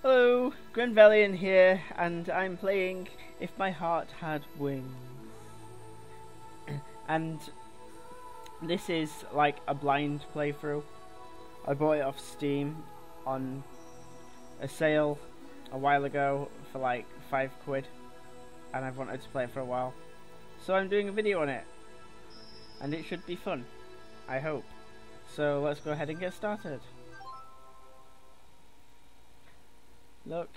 Hello, Grenvelian here, and I'm playing If My Heart Had Wings. And this is like a blind playthrough. I bought it off Steam on a sale a while ago for like £5, and I've wanted to play it for a while. So I'm doing a video on it, and it should be fun, I hope. So let's go ahead and get started. Look,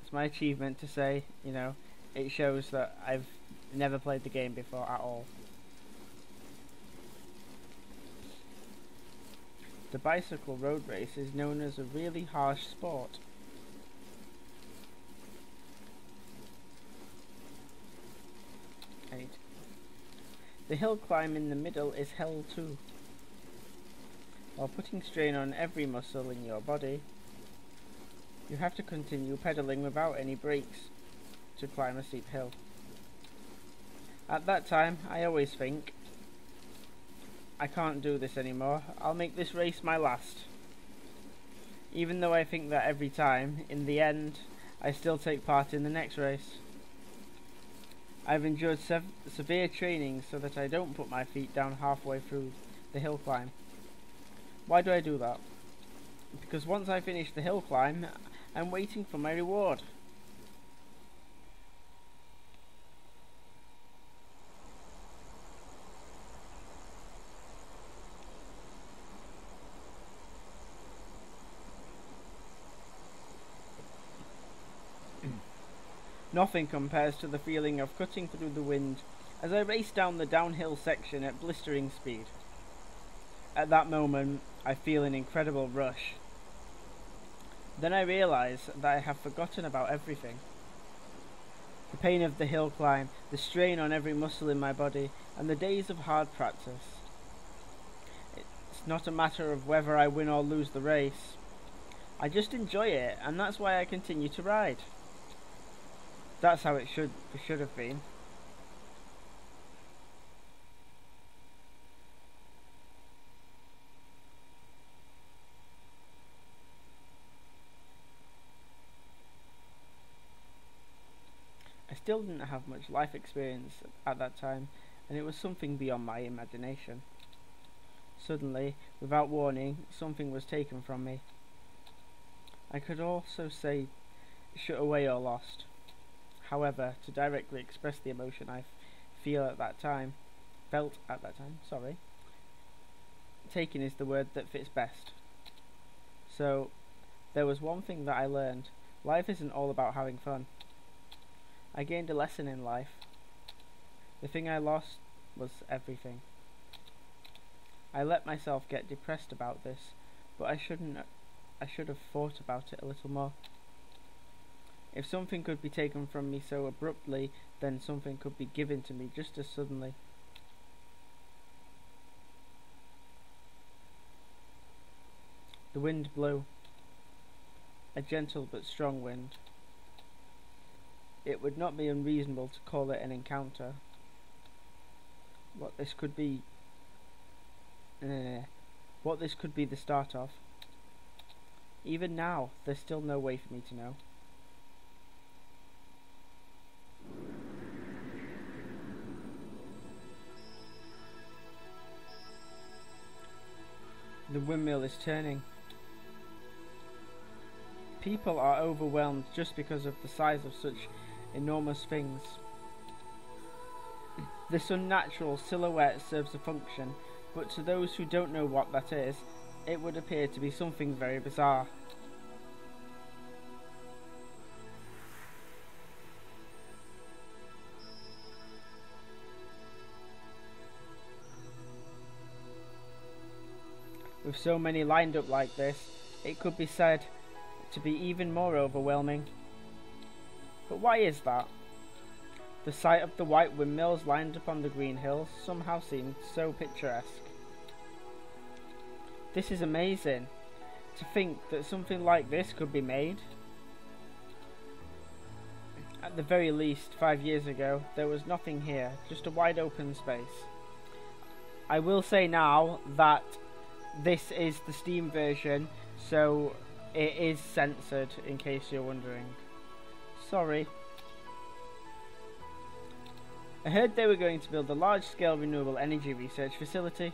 it's my achievement to say, you know, it shows that I've never played the game before at all. The bicycle road race is known as a really harsh sport. The hill climb in the middle is hell too. While putting strain on every muscle in your body, you have to continue pedaling without any brakes to climb a steep hill. At that time, I always think, I can't do this anymore, I'll make this race my last. Even though I think that every time, in the end, I still take part in the next race. I've endured severe training so that I don't put my feet down halfway through the hill climb. Why do I do that? Because once I finish the hill climb, I'm waiting for my reward. Nothing compares to the feeling of cutting through the wind as I race down the downhill section at blistering speed. At that moment, I feel an incredible rush. Then I realise that I have forgotten about everything. The pain of the hill climb, the strain on every muscle in my body, and the days of hard practice. It's not a matter of whether I win or lose the race. I just enjoy it, and that's why I continue to ride. That's how it should have been. I still didn't have much life experience at that time, and it was something beyond my imagination. Suddenly, without warning, something was taken from me. I could also say shut away or lost. However, to directly express the emotion I felt at that time, taken is the word that fits best. So, there was one thing that I learned. Life isn't all about having fun. I gained a lesson in life. The thing I lost was everything. I let myself get depressed about this, but I should have thought about it a little more. If something could be taken from me so abruptly, then something could be given to me just as suddenly. The wind blew. A gentle but strong wind. It would not be unreasonable to call it an encounter. What this could be the start of. Even now, there's still no way for me to know. The windmill is turning. People are overwhelmed just because of the size of such enormous things. This unnatural silhouette serves a function, but to those who don't know what that is, it would appear to be something very bizarre. With so many lined up like this, it could be said to be even more overwhelming. But why is that? The sight of the white windmills lined up on the green hills somehow seemed so picturesque. This is amazing. To think that something like this could be made. At the very least, 5 years ago, there was nothing here, just a wide open space. I will say now that this is the Steam version, so it is censored, in case you're wondering. Sorry. I heard they were going to build a large-scale renewable energy research facility.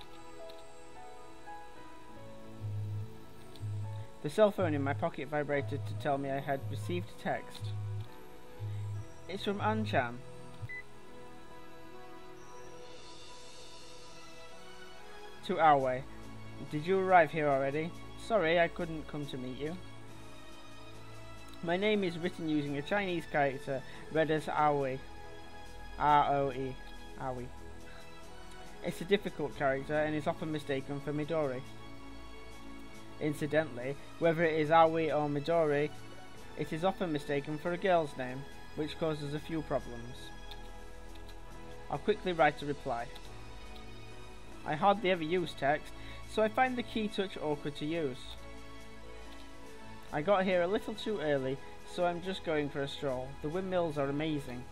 The cell phone in my pocket vibrated to tell me I had received a text. It's from Anchan. To Aoi. Did you arrive here already? Sorry, I couldn't come to meet you. My name is written using a Chinese character read as Aoi. R-O-E. Aoi. It's a difficult character and is often mistaken for Midori. Incidentally, whether it is Aoi or Midori, it is often mistaken for a girl's name, which causes a few problems. I'll quickly write a reply. I hardly ever use text, so I find the key touch awkward to use. I got here a little too early, so I'm just going for a stroll. The windmills are amazing.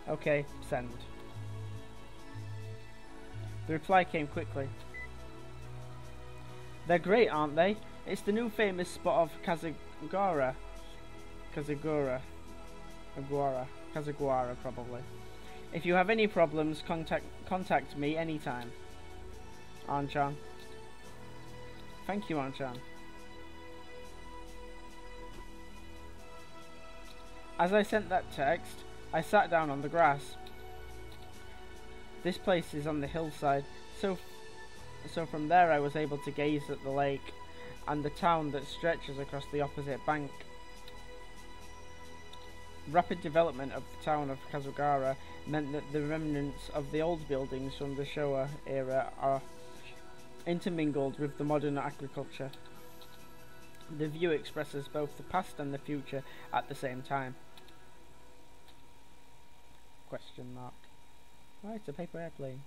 Okay, send. The reply came quickly. They're great, aren't they? It's the new famous spot of Kazagwara. Kazagwara, probably. If you have any problems, contact me anytime. Anchan. Thank you, Anchan. As I sent that text, I sat down on the grass. This place is on the hillside, so from there I was able to gaze at the lake and the town that stretches across the opposite bank. Rapid development of the town of Kazugara meant that the remnants of the old buildings from the Showa era are intermingled with the modern agriculture. The view expresses both the past and the future at the same time. Question mark. Why, it's a paper airplane.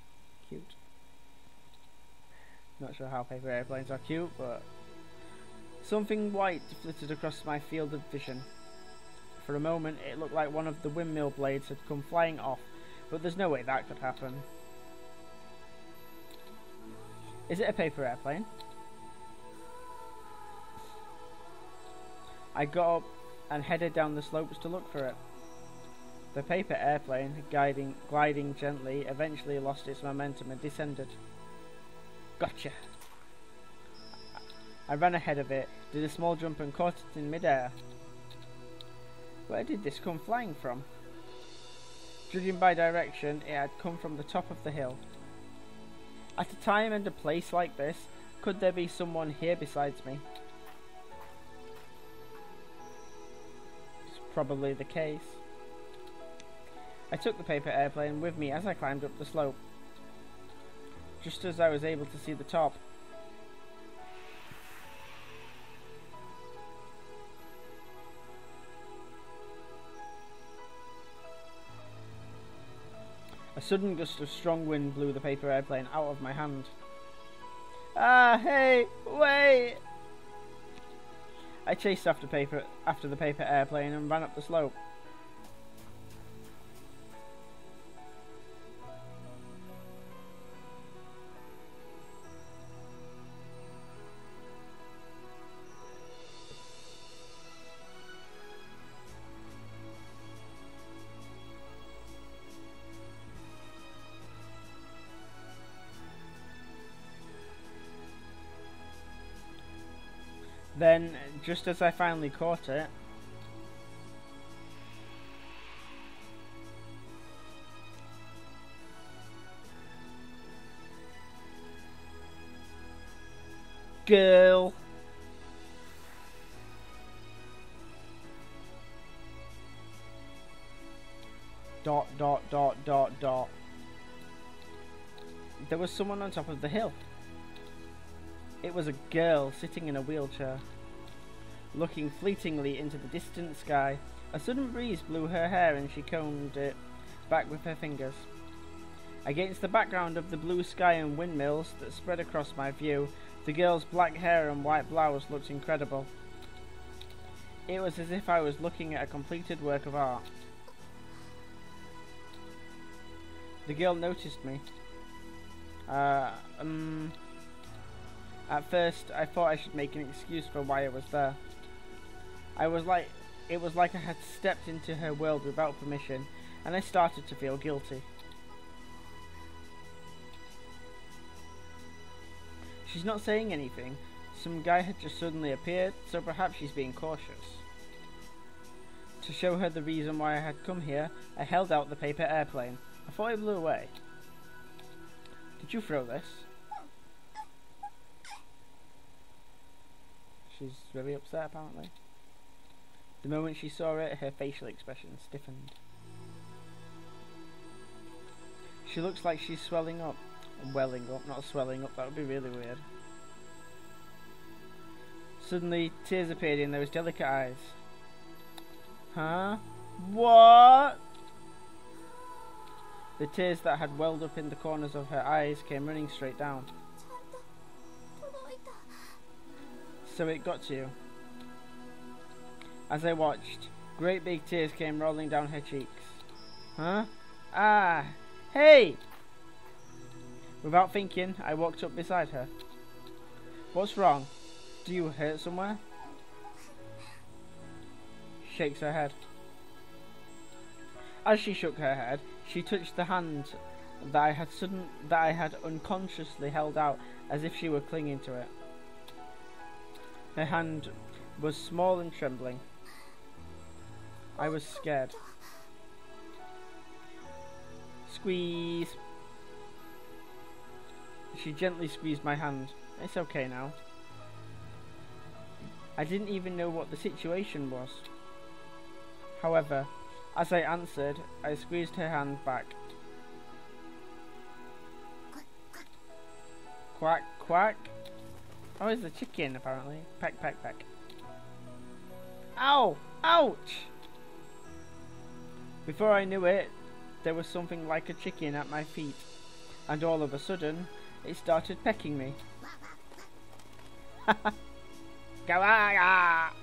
Cute. Not sure how paper airplanes are cute, but something white flitted across my field of vision. For a moment it looked like one of the windmill blades had come flying off, but there's no way that could happen. Is it a paper airplane? I got up and headed down the slopes to look for it. The paper airplane, gliding gently, eventually lost its momentum and descended. Gotcha! I ran ahead of it, did a small jump and caught it in midair. Where did this come flying from? Judging by direction, it had come from the top of the hill. At a time and a place like this, could there be someone here besides me? It's probably the case. I took the paper airplane with me as I climbed up the slope. Just as I was able to see the top, a sudden gust of strong wind blew the paper airplane out of my hand. Ah, hey, wait! I chased after the paper airplane and ran up the slope. Then, just as I finally caught it, girl. Dot, dot, dot, dot, dot. There was someone on top of the hill. It was a girl sitting in a wheelchair, looking fleetingly into the distant sky. A sudden breeze blew her hair and she combed it back with her fingers. Against the background of the blue sky and windmills that spread across my view, the girl's black hair and white blouse looked incredible. It was as if I was looking at a completed work of art. The girl noticed me. At first, I thought I should make an excuse for why I was there. It was like I had stepped into her world without permission, and I started to feel guilty. She's not saying anything. Some guy had just suddenly appeared, so perhaps she's being cautious. To show her the reason why I had come here, I held out the paper airplane. I thought it blew away. Did you throw this? She's really upset, apparently. The moment she saw it, her facial expression stiffened. She looks like she's swelling up. Welling up, not swelling up, that would be really weird. Suddenly, tears appeared in those delicate eyes. Huh? What? The tears that had welled up in the corners of her eyes came running straight down. So it got to you. As I watched, great big tears came rolling down her cheeks. Huh? Ah! Hey! Without thinking, I walked up beside her. What's wrong? Do you hurt somewhere? Shakes her head. As she shook her head, she touched the hand that I had unconsciously held out, as if she were clinging to it. Her hand was small and trembling. I was scared. Squeeze. She gently squeezed my hand. It's okay now. I didn't even know what the situation was. However, as I answered, I squeezed her hand back. Quack, quack. Oh, it's a chicken, apparently. Peck, peck, peck. Ow! Ouch! Before I knew it, there was something like a chicken at my feet, and all of a sudden, it started pecking me. Gawaga!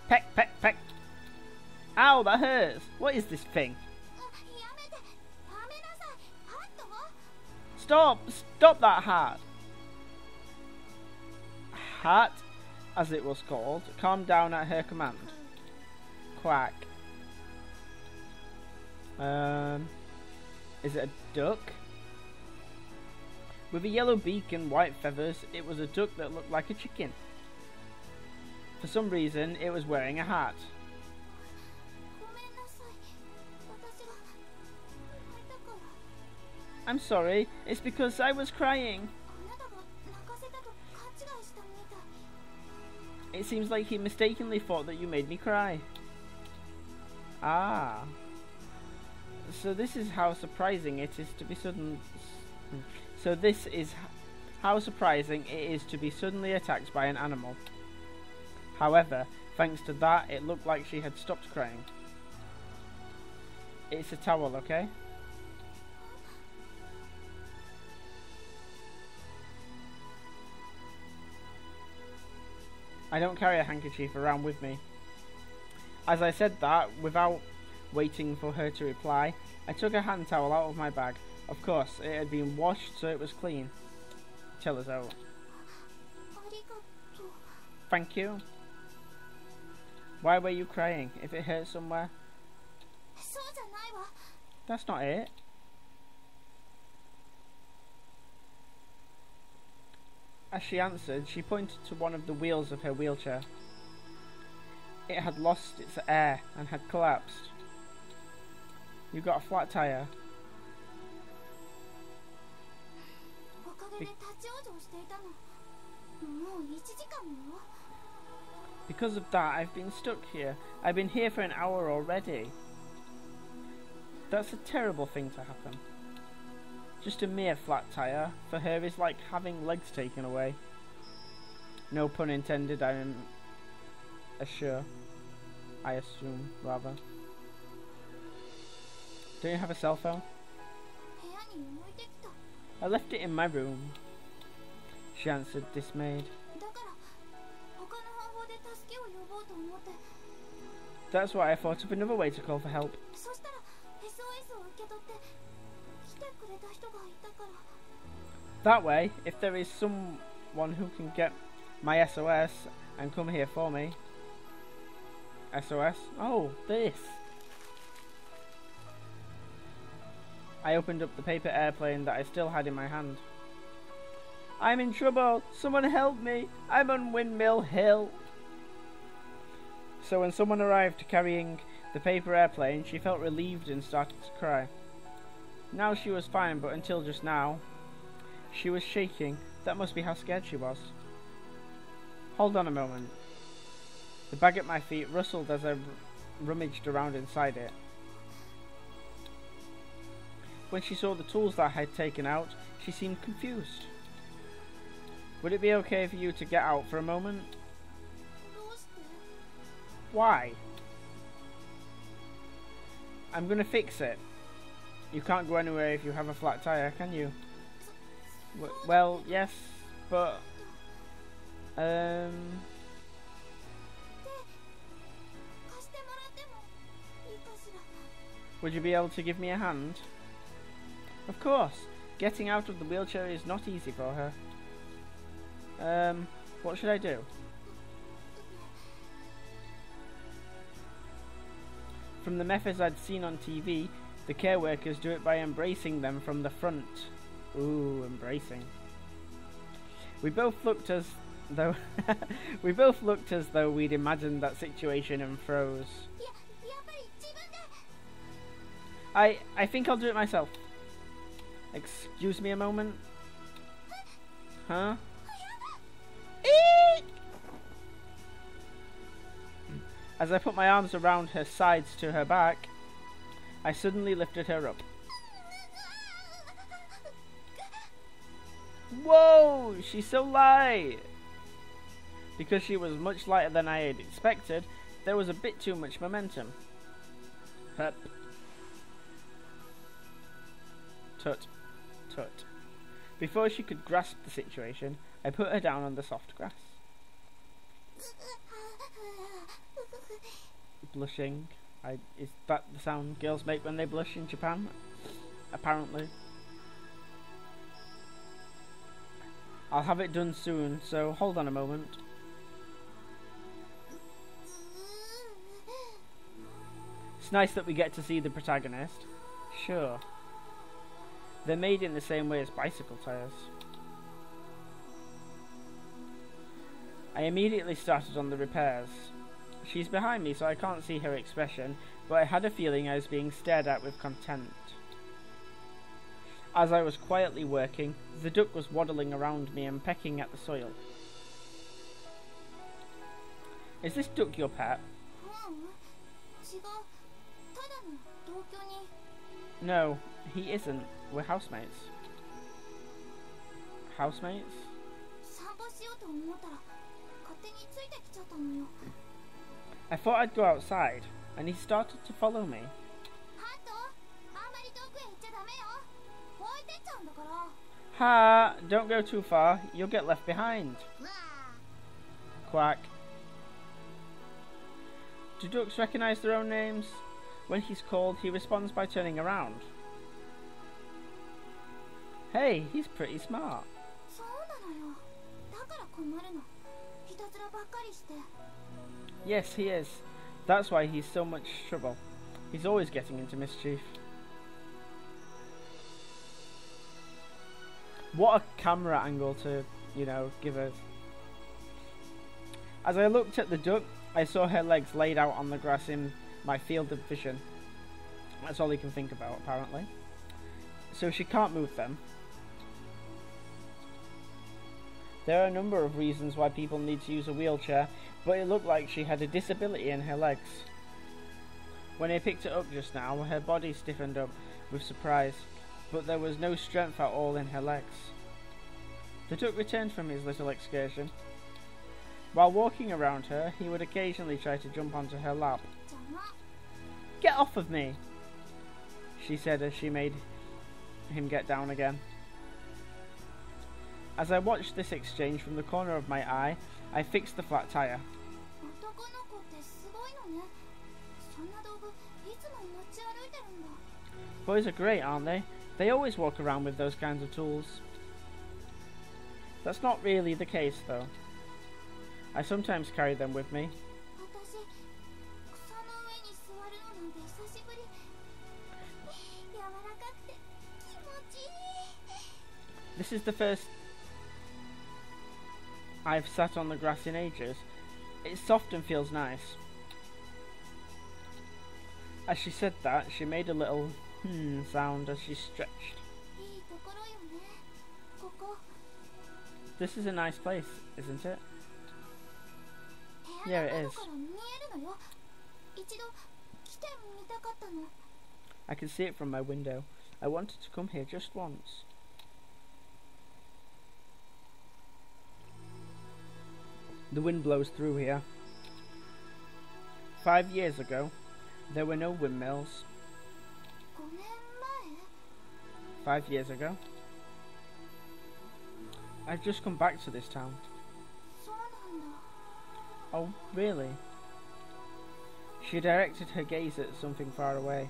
Peck, peck, peck. Ow, that hurts. What is this thing? Stop! Stop that hat! Hat, as it was called, calmed down at her command. Quack. Is it a duck? With a yellow beak and white feathers, it was a duck that looked like a chicken. For some reason, it was wearing a hat. I'm sorry, it's because I was crying. It seems like he mistakenly thought that you made me cry. Ah. So this is how surprising it is to be suddenly attacked by an animal. However, thanks to that, it looked like she had stopped crying. It's a towel, okay? I don't carry a handkerchief around with me. As I said that, without waiting for her to reply, I took a hand towel out of my bag. Of course, it had been washed, so it was clean. Tell us out. Thank you. Why were you crying? If it hurt somewhere? That's not it. As she answered, she pointed to one of the wheels of her wheelchair. It had lost its air and had collapsed. You got a flat tire. Because of that, I've been stuck here. I've been here for an hour already. That's a terrible thing to happen. Just a mere flat tire for her is like having legs taken away. No pun intended, I'm sure. I assume, rather. Don't you have a cell phone? I left it in my room. She answered, dismayed. That's why I thought of another way to call for help. That way, if there is one who can get my SOS and come here for me. SOS? Oh, this. I opened up the paper airplane that I still had in my hand. I'm in trouble! Someone help me! I'm on Windmill Hill! So when someone arrived carrying the paper airplane, she felt relieved and started to cry. Now she was fine, but until just now, she was shaking. That must be how scared she was. Hold on a moment. The bag at my feet rustled as I rummaged around inside it. When she saw the tools that I had taken out, she seemed confused. Would it be okay for you to get out for a moment? Why? I'm gonna fix it. You can't go anywhere if you have a flat tire, can you? Well, yes, but... Would you be able to give me a hand? Of course. Getting out of the wheelchair is not easy for her. What should I do? From the methods I'd seen on TV, the care workers do it by embracing them from the front. Ooh, embracing. We both looked as though we'd imagined that situation and froze. I think I'll do it myself. Excuse me a moment. Huh? Eek! As I put my arms around her sides to her back, I suddenly lifted her up. Whoa! She's so light! Because she was much lighter than I had expected, there was a bit too much momentum. Hup. Tut. Tut. Before she could grasp the situation, I put her down on the soft grass. Blushing. Is that the sound girls make when they blush in Japan? Apparently. I'll have it done soon, so hold on a moment. It's nice that we get to see the protagonist. Sure. They're made in the same way as bicycle tires. I immediately started on the repairs. She's behind me, so I can't see her expression, but I had a feeling I was being stared at with contempt. As I was quietly working, the duck was waddling around me and pecking at the soil. Is this duck your pet? No, he isn't. We're housemates. Housemates? I thought I'd go outside, and he started to follow me. Ha! Don't go too far, you'll get left behind. Quack. Do ducks recognise their own names? When he's called, he responds by turning around. Hey, he's pretty smart. Yes, he is. That's why he's so much trouble. He's always getting into mischief. What a camera angle to, give us. As I looked at the duck, I saw her legs laid out on the grass in my field of vision. That's all he can think about, apparently. So she can't move them. There are a number of reasons why people need to use a wheelchair, but it looked like she had a disability in her legs. When I picked it up just now, her body stiffened up with surprise, but there was no strength at all in her legs. The duck returned from his little excursion. While walking around her, he would occasionally try to jump onto her lap. Get off of me, she said as she made him get down again. As I watched this exchange from the corner of my eye, I fixed the flat tire. Boys are great, aren't they? They always walk around with those kinds of tools. That's not really the case, though. I sometimes carry them with me. This is the first I've sat on the grass in ages. It's soft and feels nice. As she said that, she made a little sound as she stretched. This is a nice place, isn't it? Yeah, it is. I can see it from my window. I wanted to come here just once. The wind blows through here. 5 years ago, there were no windmills. 5 years ago. I've just come back to this town. Oh, really? She directed her gaze at something far away.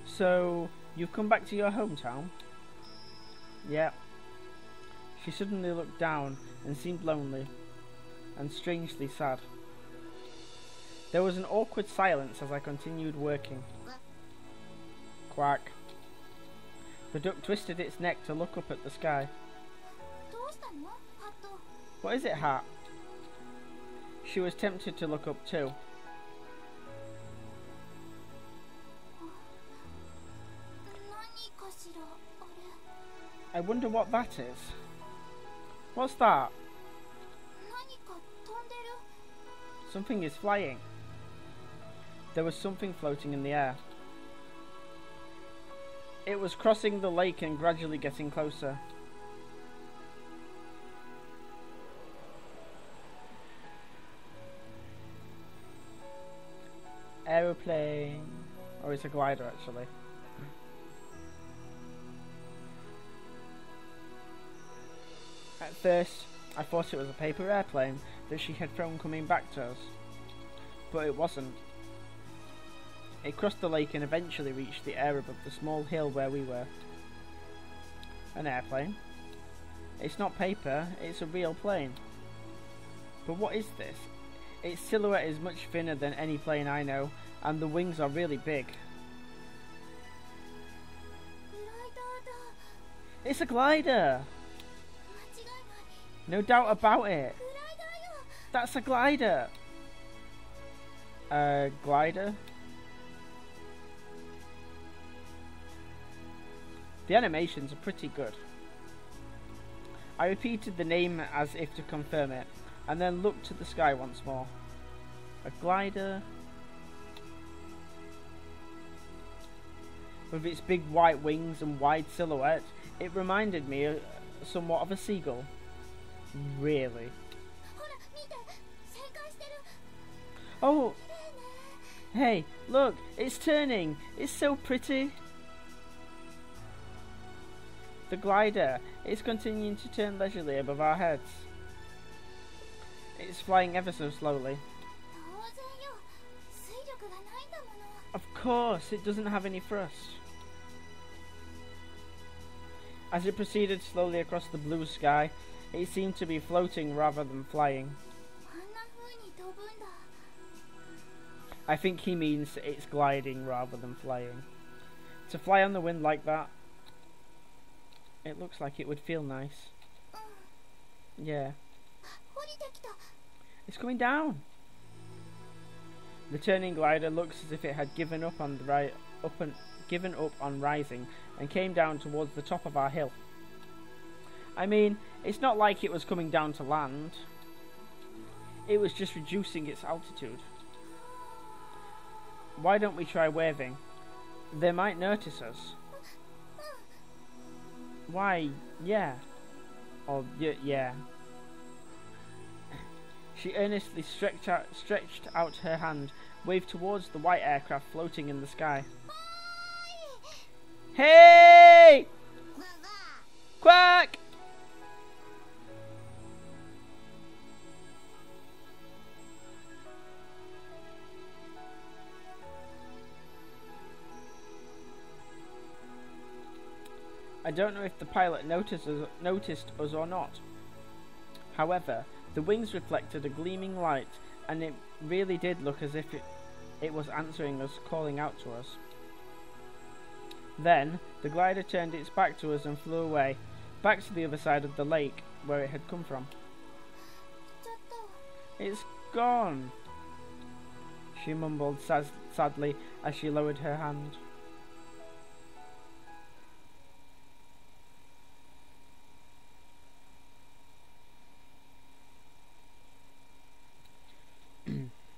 So, you've come back to your hometown? Yeah. She suddenly looked down and seemed lonely and strangely sad. There was an awkward silence as I continued working. Quack. The duck twisted its neck to look up at the sky. What is it, Hat? She was tempted to look up too. I wonder what that is. What's that? Something is flying. There was something floating in the air. It was crossing the lake and gradually getting closer. Aeroplane. Or it's a glider, actually. At first, I thought it was a paper airplane that she had thrown coming back to us. But it wasn't. It crossed the lake and eventually reached the air above the small hill where we were. An airplane? It's not paper, it's a real plane. But what is this? Its silhouette is much thinner than any plane I know, and the wings are really big. It's a glider! No doubt about it. That's a glider! A glider? The animations are pretty good. I repeated the name as if to confirm it, and then looked to the sky once more. A glider. With its big white wings and wide silhouette, it reminded me somewhat of a seagull. Really? Oh! Hey, look! It's turning! It's so pretty! The glider is continuing to turn leisurely above our heads. It's flying ever so slowly. Of course, it doesn't have any thrust. As it proceeded slowly across the blue sky, it seemed to be floating rather than flying. I think he means it's gliding rather than flying. To fly on the wind like that, it looks like it would feel nice. Yeah. It's coming down. The turning glider looks as if it had given up on rising and came down towards the top of our hill. I mean, it's not like it was coming down to land. It was just reducing its altitude. Why don't we try waving? They might notice us. Why, yeah. Or, yeah. She earnestly stretched out her hand, waved towards the white aircraft floating in the sky. Hey! Quack! I don't know if the pilot noticed us or not. However, the wings reflected a gleaming light, and it really did look as if it was answering us, calling out to us. Then, the glider turned its back to us and flew away, back to the other side of the lake, where it had come from. It's gone, she mumbled sadly as she lowered her hand.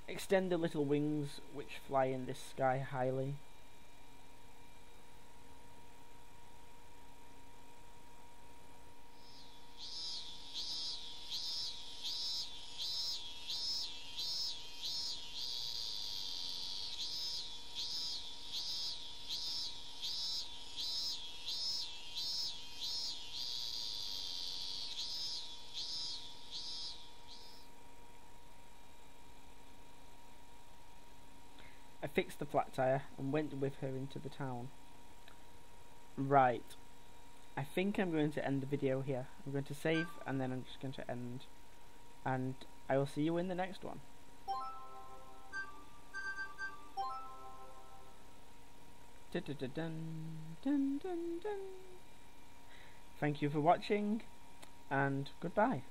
Extend the little wings which fly in this sky highly. I fixed the flat tire and went with her into the town. Right. I think I'm going to end the video here. I'm going to save and then I'm just going to end. And I will see you in the next one. Dun, dun, dun, dun, dun, dun. Thank you for watching and goodbye.